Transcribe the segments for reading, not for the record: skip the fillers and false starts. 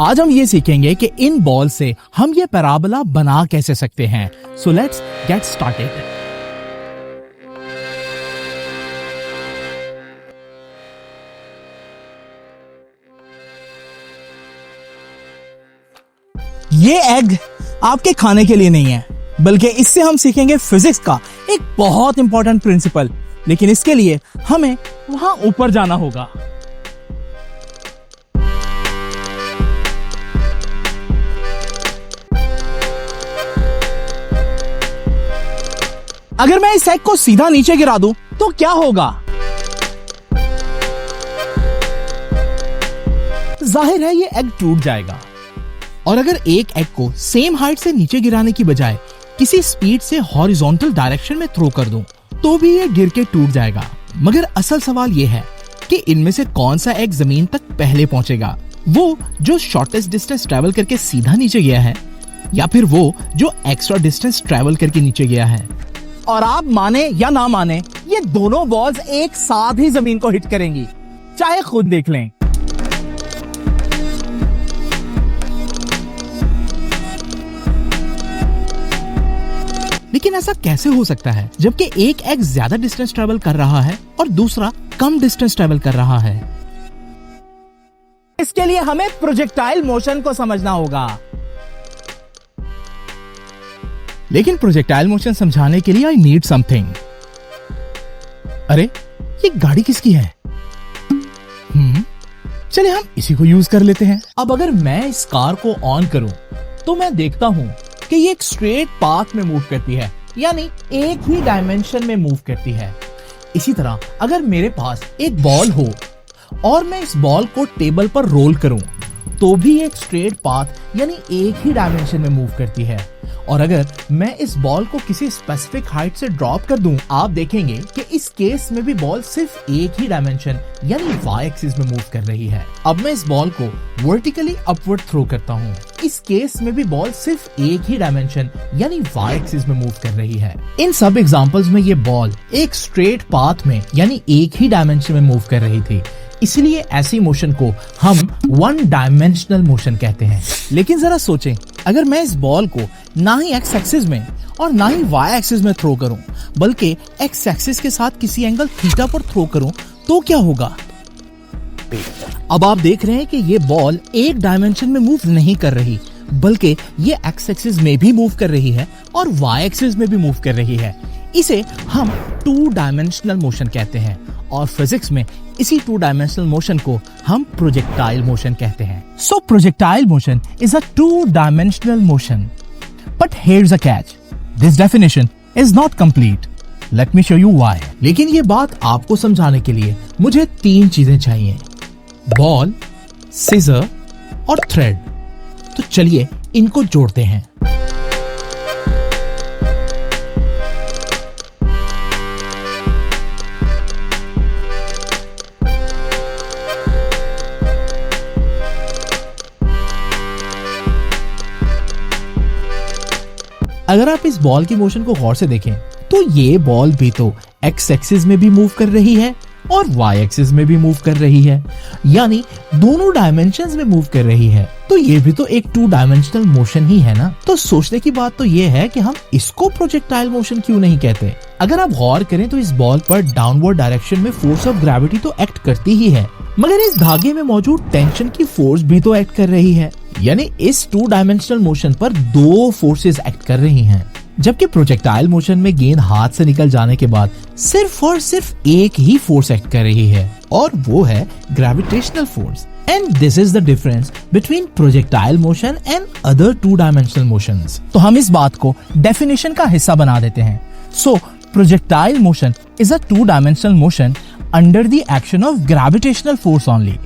आज हम ये सीखेंगे कि इन बॉल से हम ये पैराबोला बना कैसे सकते हैं। So let's get started. ये एग आपके खाने के लिए नहीं है, बल्कि इससे हम सीखेंगे फिजिक्स का एक बहुत इंपॉर्टेंट प्रिंसिपल। लेकिन इसके लिए हमें वहां ऊपर जाना होगा। अगर मैं इस एग को सीधा नीचे गिरा दूं तो क्या होगा? जाहिर है ये एग टूट जाएगा। और अगर एक एग को सेम हाइट से नीचे गिराने की बजाय किसी स्पीड से हॉरिजॉन्टल डायरेक्शन में थ्रो कर दूं तो भी ये गिर के टूट जाएगा। मगर असल सवाल ये है कि इनमें से कौन सा एग जमीन तक पहले पहुंचेगा, वो जो शॉर्टेस्ट डिस्टेंस ट्रैवल करके सीधा नीचे गया है, या फिर वो जो एक्स्ट्रा डिस्टेंस ट्रैवल करके नीचे गया है। और आप माने या ना माने, ये दोनों बॉल्स एक साथ ही जमीन को हिट करेंगी, चाहे खुद देख लें। लेकिन ऐसा कैसे हो सकता है जबकि एक एग ज्यादा डिस्टेंस ट्रैवल कर रहा है और दूसरा कम डिस्टेंस ट्रैवल कर रहा है? इसके लिए हमें प्रोजेक्टाइल मोशन को समझना होगा। लेकिन प्रोजेक्टाइल मोशन समझाने के लिए आई नीड समथिंग। अरे ये गाड़ी किसकी है? चले हम इसी को यूज कर लेते हैं। अब अगर मैं इस कार को ऑन करूं तो मैं देखता हूं कि ये एक स्ट्रेट पाथ में मूव करती है, यानी एक ही डायमेंशन में मूव करती है। इसी तरह अगर मेरे पास एक बॉल हो और मैं इस बॉल को टेबल पर रोल करूं तो भी एक स्ट्रेट पाथ यानी एक ही डायमेंशन में मूव करती है। और अगर मैं इस बॉल को किसी स्पेसिफिक हाइट से ड्रॉप कर दूं, आप देखेंगे कि इस केस में भी बॉल सिर्फ एक ही डायमेंशन यानी वाई एक्सिस में मूव कर रही है। अब मैं इस बॉल को वर्टिकली अपवर्ड थ्रो करता हूं, इस केस में भी बॉल सिर्फ एक ही डायमेंशन यानी वाई एक्सिस में मूव कर रही है। इन सब एग्जांपल्स में ये बॉल एक स्ट्रेट पाथ में यानी एक ही डायमेंशन में मूव कर रही थी, इसलिए ऐसी मोशन को हम वन डायमेंशनल मोशन कहते हैं। लेकिन जरा सोचें, अगर मैं इस बॉल को ना ही एक्स एक्सिस में और ना ही वाई एक्सिस में थ्रो करूं, बल्कि एक्स एक्सिस के साथ किसी एंगल थीटा पर थ्रो करूं तो क्या होगा? अब आप देख रहे हैं कि ये बॉल एक डायमेंशन में मूव नहीं कर रही, बल्कि ये एक्स एक्सिस में भी मूव कर रही है और वाई एक्सिस में भी मूव कर रही है। इसे हम टू डायमेंशनल मोशन कहते हैं और फिजिक्स में इसी टू डायमेंशनल मोशन को हम प्रोजेक्टाइल मोशन कहते हैं। So projectile motion is a two dimensional motion, but here's a catch, this definition is not complete. Let me show you why. लेकिन ये बात आपको समझाने के लिए मुझे तीन चीजें चाहिए: बॉल, सीजर और थ्रेड। तो चलिए इनको जोड़ते हैं। अगर आप इस बॉल की मोशन को गौर से देखें तो ये बॉल भी तो एक्स एक्सिस में भी मूव कर रही है और वाई एक्सिस में भी मूव कर रही है, यानी दोनों डायमेंशंस में मूव कर रही है। तो ये भी तो एक टू डायमेंशनल मोशन ही है ना। तो सोचने की बात तो ये है कि हम इसको प्रोजेक्टाइल मोशन क्यों नहीं कहते? अगर आप गौर करें तो इस बॉल पर डाउनवर्ड डायरेक्शन में फोर्स ऑफ ग्रेविटी तो एक्ट करती ही है, मगर इस धागे में मौजूद टेंशन की फोर्स भी तो एक्ट कर रही है, यानी इस टू डायमेंशनल मोशन पर दो फोर्सेस एक्ट कर रही हैं। जबकि प्रोजेक्टाइल मोशन में गेंद हाथ से निकल जाने के बाद सिर्फ और सिर्फ एक ही फोर्स एक्ट कर रही है, और वो है gravitational force. And this is the difference between projectile motion and other two dimensional motions. तो हम इस बात को डेफिनेशन का हिस्सा बना देते हैं। So projectile motion is a two dimensional motion under the action of gravitational force only.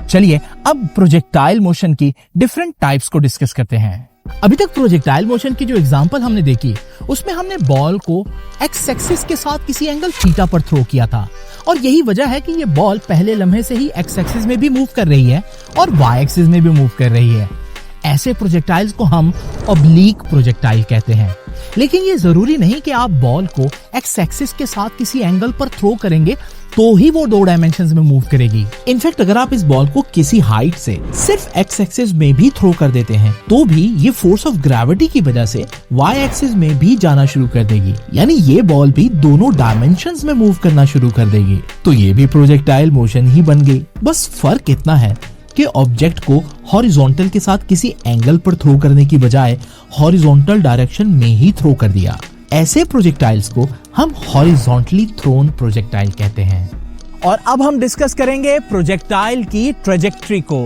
चलिए अब प्रोजेक्टाइल मोशन की डिफरेंट टाइप्स को डिस्कस करते हैं। अभी तक प्रोजेक्टाइल मोशन की जो एग्जांपल हमने देखी, उसमें हमने बॉल को एक्स एक्सिस के साथ किसी एंगल थीटा पर थ्रो किया था, और यही वजह है कि ये बॉल पहले लम्हे से ही एक्स एक्सिस में भी मूव कर रही है और वाई एक्सिस में भी मूव कर रही है। ऐसे प्रोजेक्टाइल्स को हम ऑब्लीक प्रोजेक्टाइल कहते हैं। लेकिन ये जरूरी नहीं कि आप बॉल को एक्स एक्सिस के साथ किसी एंगल पर थ्रो करेंगे तो ही वो 2 डायमेंशंस में मूव करेगी। इनफैक्ट अगर आप इस बॉल को किसी हाइट से सिर्फ एक्स एक्सिस में भी थ्रो कर देते हैं तो भी ये फोर्स ऑफ ग्रेविटी की वजह से वाई एक्सिस में भी जाना शुरू कर देगी, यानी ये बॉल भी दोनों डायमेंशंस में मूव करना शुरू कर देगी। तो ये भी प्रोजेक्टाइल मोशन ही बन गई। बस फर्क इतना है कि ऑब्जेक्ट को हॉरिजॉन्टल के साथ किसी एंगल पर थ्रो करने की बजाय हॉरिजॉन्टल डायरेक्शन में ही थ्रो कर दिया। ऐसे प्रोजेक्टाइल्स को हम हॉरिजॉन्टली थ्रोन प्रोजेक्टाइल कहते हैं। और अब हम डिस्कस करेंगे प्रोजेक्टाइल की ट्रेजेक्ट्री को।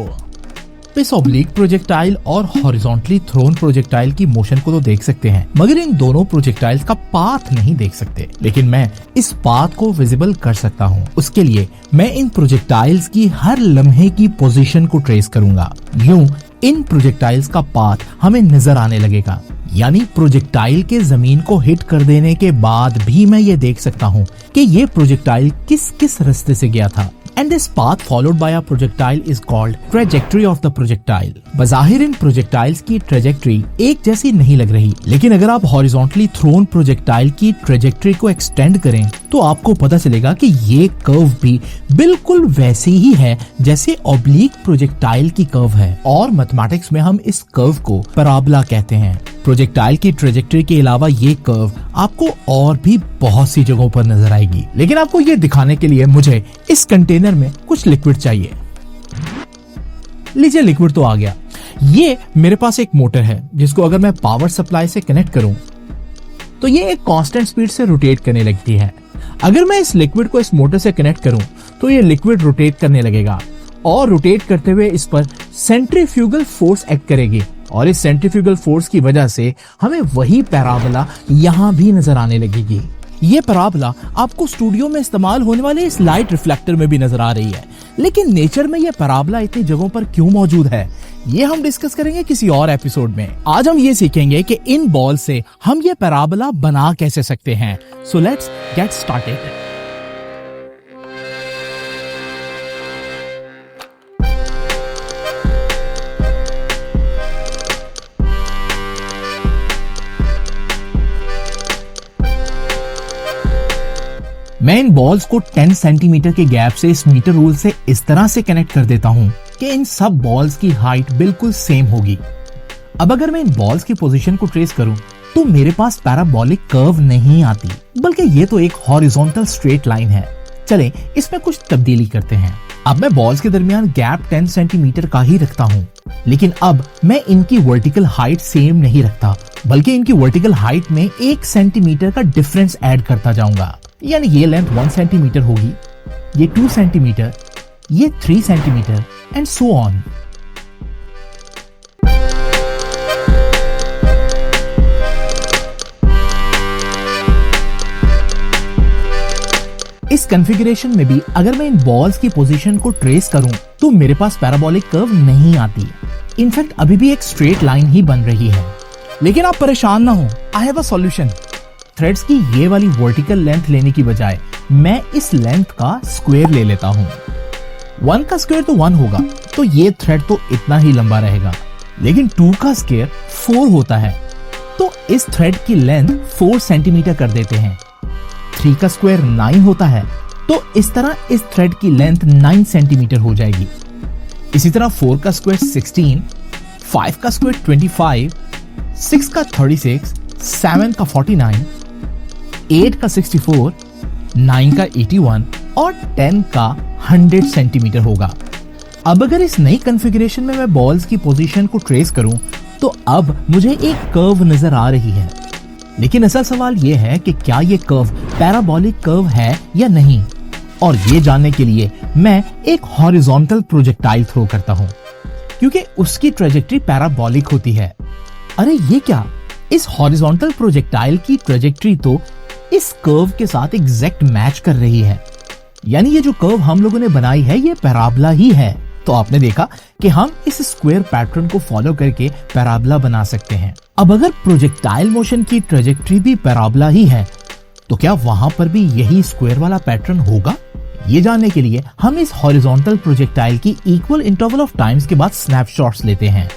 इस ऑब्लिक प्रोजेक्टाइल और हॉरिजॉन्टली थ्रोन प्रोजेक्टाइल की मोशन को तो देख सकते हैं, मगर इन दोनों प्रोजेक्टाइल्स का पाथ नहीं देख सकते। लेकिन मैं इस पाथ को विजिबल कर सकता हूँ। उसके लिए मैं इन प्रोजेक्टाइल्स की हर लम्हे की पोजीशन को ट्रेस करूंगा। यूं इन प्रोजेक्टाइल्स का पाथ हमें नजर आने लगेगा, यानी प्रोजेक्टाइल के जमीन को हिट कर देने के बाद भी मैं ये देख सकता हूँ कि ये प्रोजेक्टाइल किस किस रास्ते से गया था। And this path followed by a projectile is called trajectory of the projectile. बज़ाहिर इन प्रोजेक्टाइल्स की ट्रेजेक्ट्री एक जैसी नहीं लग रही, लेकिन अगर आप हॉरिजॉन्टली थ्रोन प्रोजेक्टाइल की ट्रेजेक्ट्री को एक्सटेंड करें तो आपको पता चलेगा कि ये कर्व भी बिल्कुल वैसी ही है जैसे ऑब्लिक प्रोजेक्टाइल की कर्व है। और मैथमेटिक्स में हम इस कर्व को पैराबोला कहते हैं। प्रोजेक्टाइल की ट्रेजेक्ट्री के अलावा ये कर्व आपको और भी बहुत सी जगहों पर नजर आएगी, लेकिन आपको ये दिखाने के लिए मुझे इस कंटेनर में कुछ लिक्विड चाहिए। लीजिए, लिक्विड तो आ गया। ये मेरे पास एक मोटर है जिसको अगर मैं पावर सप्लाई से कनेक्ट करूं तो ये एक कांस्टेंट स्पीड से रोटेट करने लगती है। अगर मैं इस लिक्विड को इस मोटर से कनेक्ट करूं तो ये लिक्विड रोटेट करने लगेगा और रोटेट करते हुए इस पर सेंट्रीफ्यूगल फोर्स एक्ट करेगी और इस सेंट्रीफ्यूगल फोर्स की वजह से हमें वही पैराबोला यहाँ भी नजर आने लगेगी। ये पैराबोला आपको स्टूडियो में इस्तेमाल होने वाले इस लाइट रिफ्लेक्टर में भी नजर आ रही है, लेकिन नेचर में ये पैराबोला इतनी जगहों पर क्यों मौजूद है ये हम डिस्कस करेंगे किसी और एपिसोड में। आज हम ये सीखेंगे कि इन बॉल से हम ये पैराबोला बना कैसे सकते हैं। So let's get started. मैं इन बॉल्स को 10 सेंटीमीटर के गैप से इस मीटर रूल से इस तरह से कनेक्ट कर देता हूं कि इन सब बॉल्स की हाइट बिल्कुल सेम होगी। अब अगर मैं इन बॉल्स की पोजीशन को ट्रेस करूं तो मेरे पास पैराबोलिक कर्व नहीं आती, बल्कि ये तो एक हॉरिजॉन्टल स्ट्रेट लाइन है। चलें इसमें कुछ तब्दीली करते हैं। अब मैं बॉल्स के दरमियान गैप 10 सेंटीमीटर का ही रखता हूँ, लेकिन अब मैं इनकी वर्टिकल हाइट सेम नहीं रखता, बल्कि इनकी वर्टिकल हाइट में 1 सेंटीमीटर का डिफरेंस ऐड करता जाऊंगा। यानी ये लेंथ 1 सेंटीमीटर होगी, ये 2 सेंटीमीटर, ये 3 सेंटीमीटर एंड सो ऑन। इस कॉन्फ़िगरेशन में भी अगर मैं इन बॉल्स की पोजीशन को ट्रेस करूं तो मेरे पास पैराबोलिक कर्व नहीं आती। इनफैक्ट अभी भी एक स्ट्रेट लाइन ही बन रही है। लेकिन आप परेशान ना हो, I have a solution. Threads की ये वाली वर्टिकल लेंथ लेने की बजाय मैं इस लेंथ का स्क्वायर ले लेता हूँ। 1 का स्क्वायर तो 1 होगा, तो ये थ्रेड तो इतना ही लंबा रहेगा, लेकिन 2 का स्क्वायर 4 होता है, तो इस थ्रेड की लेंथ 4 सेंटीमीटर कर देते हैं। 3 का स्क्वायर 9 होता है, तो इस तरह इस थ्रेड की लेंथ 9 सेंटीमीटर हो जाएगी। इसी तरह 4 का स्क्वायर 16, 5 का स्क्वायर 25, 6 का 36, 7 का 49, 8 का 64, 9 का 81 और 10 का 100 सेंटीमीटर होगा। अब अगर इस नई कॉन्फ़िगरेशन में मैं बॉल्स की पोजीशन को ट्रेस करूं तो अब मुझे एक कर्व नजर आ रही है। लेकिन असल सवाल यह है कि क्या ये कर्व पैराबोलिक कर्व है या नहीं, और ये जानने के लिए मैं एक हॉरिजॉन्टल प्रोजेक्टाइल थ्रो करता हूं, क्योंकि उसकी ट्रेजेक्ट्री पैराबोलिक होती है। अरे ये क्या, इस हॉरिजॉन्टल प्रोजेक्टाइल की ट्रेजेक्ट्री तो इस कर्व के साथ एग्जैक्ट मैच कर रही है। यानी ये जो कर्व हम लोगों ने बनाई है ये पैराबोला ही है। तो आपने देखा कि हम इस स्क्वायर पैटर्न को फॉलो करके पैराबोला बना सकते हैं। अब अगर प्रोजेक्टाइल मोशन की ट्रेजेक्ट्री भी पैराबोला ही है तो क्या वहां पर भी यही स्क्वायर वाला पैटर्न होगा? ये जानने के लिए हम इस हॉरिजॉन्टल प्रोजेक्टाइल की इक्वल इंटरवल ऑफ टाइम्स के बाद स्नैपशॉट्स लेते हैं।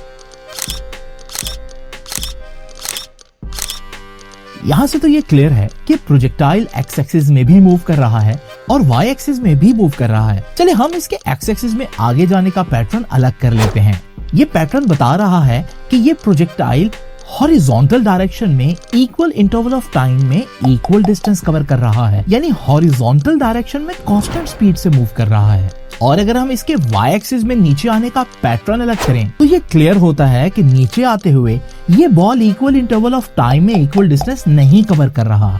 यहां से तो ये क्लियर है कि प्रोजेक्टाइल एक्स एक्सिस में भी मूव कर रहा है और वाई एक्सिस में भी मूव कर रहा है। चलिए हम इसके एक्स एक्सिस में आगे जाने का पैटर्न अलग कर लेते हैं। ये पैटर्न बता रहा है कि ये प्रोजेक्टाइल हॉरिजॉन्टल डायरेक्शन में इक्वल इंटरवल ऑफ टाइम में इक्वल डिस्टेंस कवर कर रहा है, यानी हॉरिजॉन्टल डायरेक्शन में कांस्टेंट स्पीड से मूव कर रहा है। और अगर हम इसके वाई एक्सिस में नीचे आने का पैटर्न अलग करें तो ये क्लियर होता है कि नीचे आते हुए ये ball equal interval of time में इक्वल डिस्टेंस नहीं कवर कर रहा,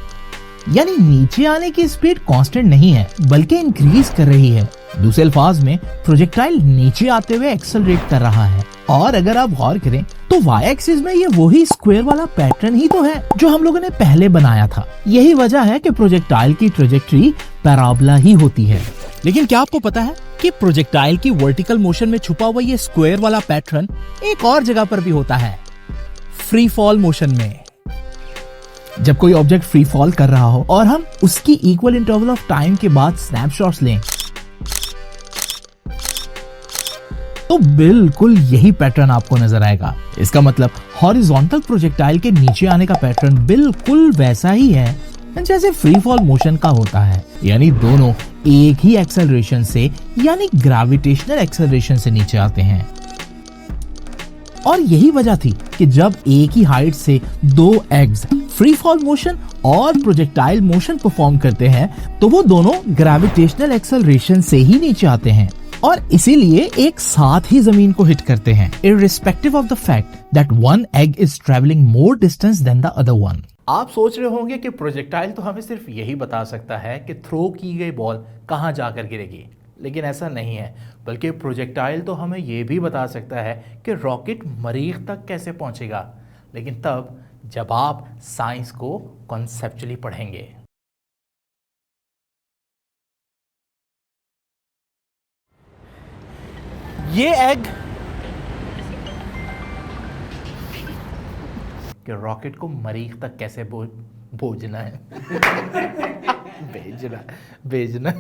यानी नीचे आने की स्पीड कांस्टेंट नहीं है बल्कि इंक्रीज कर रही है। दूसरे अल्फाज में प्रोजेक्टाइल नीचे आते हुए एक्सेलरेट कर रहा है। और अगर आप गौर करें तो वाई एक्सिस में ये वही स्क्वायर वाला पैटर्न ही तो है जो हम लोगों ने पहले बनाया था। यही वजह है कि प्रोजेक्टाइल की ट्रेजेक्टरी पैराबोला ही होती है। लेकिन क्या आपको पता है कि प्रोजेक्टाइल की वर्टिकल मोशन में छुपा हुआ ये स्क्वायर वाला पैटर्न एक और जगह पर भी होता है, फ्री फॉल मोशन में। जब कोई ऑब्जेक्ट फ्री फॉल कर रहा हो और हम उसकी इक्वल इंटरवल ऑफ टाइम के बाद स्नैपशॉट्स लें तो बिल्कुल यही पैटर्न आपको नजर आएगा। इसका मतलब हॉरिजॉन्टल प्रोजेक्टाइल के नीचे आने का पैटर्न बिल्कुल वैसा ही है जैसे फ्री फॉल मोशन का होता है, यानी दोनों एक ही एक्सेलरेशन से यानी ग्रेविटेशनल एक्सेलरेशन से नीचे आते हैं। और यही वजह थी कि जब एक ही हाइट से दो एग्स फ्री फॉल मोशन और प्रोजेक्टाइल मोशन परफॉर्म करते हैं तो वो दोनों ग्रेविटेशनल एक्सेलरेशन से ही नीचे आते हैं और इसीलिए एक साथ ही जमीन को हिट करते हैं, irrespective of the fact that one egg is traveling more distance than the other one। आप सोच रहे होंगे कि प्रोजेक्टाइल तो हमें सिर्फ यही बता सकता है कि थ्रो की गई बॉल कहां जाकर गिरेगी, लेकिन ऐसा नहीं है, बल्कि प्रोजेक्टाइल तो हमें यह भी बता सकता है कि रॉकेट मरीख तक कैसे पहुंचेगा, लेकिन तब जब आप साइंस को कॉन्सेप्चुअली पढ़ेंगे। ये एग कि रॉकेट को मरीख तक कैसे भेजना है भेजना